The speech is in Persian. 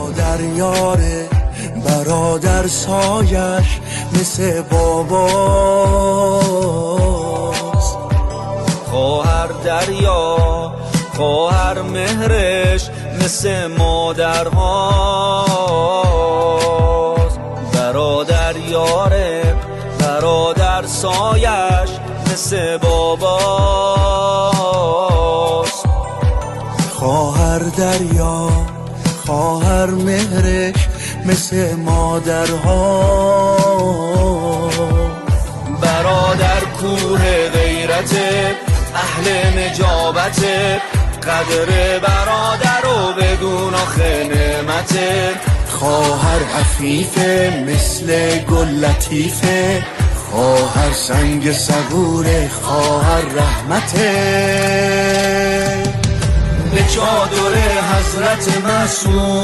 برادر یاره، برادر سایش مثل باباست. خواهر دریا، خواهر مهرش مثل مادرهاست. برادر یاره، برادر سایش مثل باباست. خواهر دریا، خواهر مهرش مثل مادرها. برادر کوه غیرت، اهل نجابت، قدر برادر و بدون آخه نعمته. خواهر عفیفه مثل گل لطیفه، خواهر سنگ صبوره، خواهر رحمته. به چادر حضرت معصوم